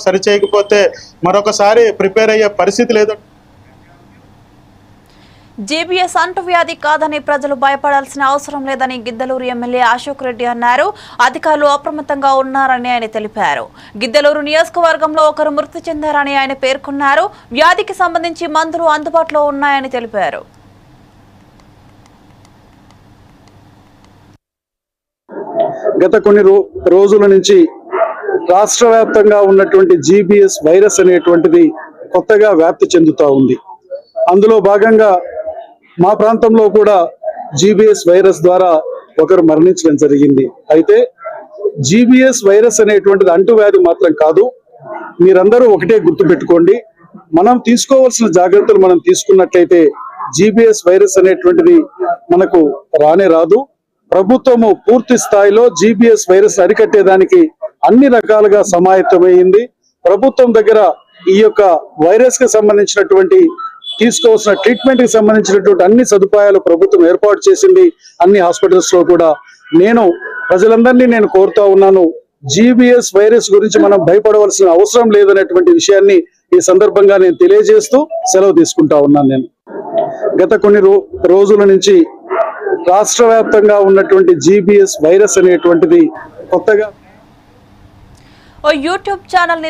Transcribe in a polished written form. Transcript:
సరిచేయకపోతే మరొకసారి ప్రిపేర్ అయ్యే పరిస్థితి లేదు. జీబీఎస్ అంటువ్యాధి కాదని ప్రజలు భయపడాల్సిన అవసరం లేదని గిద్దలూరు ఎమ్మెల్యే అశోక్ రెడ్డి అన్నారు. అధికారులు అప్రమత్తంగా ఉన్నారని ఆయన తెలిపారు. గిద్దలూరు నియోజకవర్గంలో ఒకరు మృతి చెందారని ఆయన పేర్కొన్నారు. వ్యాధికి సంబంధించి మందులు అందుబాటులో ఉన్నాయని తెలిపారు. గత కొన్ని రోజుల నుంచి రాష్ట్ర వ్యాప్తంగా ఉన్నటువంటి జీబీఎస్ వైరస్ అనేటువంటిది కొత్తగా వ్యాప్తి చెందుతూ ఉంది. అందులో భాగంగా మా ప్రాంతంలో కూడా జీబీఎస్ వైరస్ ద్వారా ఒకరు మరణించడం జరిగింది. అయితే జీబీఎస్ వైరస్ అనేటువంటిది అంటువ్యాధి మాత్రం కాదు. మీరందరూ ఒకటే గుర్తుపెట్టుకోండి, మనం తీసుకోవాల్సిన జాగ్రత్తలు మనం తీసుకున్నట్లయితే జీబీఎస్ వైరస్ అనేటువంటిది మనకు రానే రాదు. ప్రభుత్వము పూర్తి స్థాయిలో జీబీఎస్ వైరస్ అరికట్టేదానికి అన్ని రకాలుగా సమాయత్తమైంది. ప్రభుత్వం దగ్గర ఈ యొక్క వైరస్ కి సంబంధించినటువంటి తీసుకోవాల్సిన ట్రీట్మెంట్ కి సంబంధించినటువంటి అన్ని సదుపాయాలు ప్రభుత్వం ఏర్పాటు చేసింది అన్ని హాస్పిటల్స్ లో కూడా. నేను ప్రజలందరినీ నేను కోరుతా ఉన్నాను, జీబీఎస్ వైరస్ గురించి మనం భయపడవలసిన అవసరం లేదనేటువంటి విషయాన్ని ఈ సందర్భంగా నేను తెలియజేస్తూ సెలవు తీసుకుంటా ఉన్నాను. నేను గత కొన్ని రోజుల నుంచి రాష్ట్ర వ్యాప్తంగా ఉన్నటువంటి జీబీఎస్ వైరస్ అనేటువంటిది కొత్తగా ఓ యూట్యూబ్ ఛానల్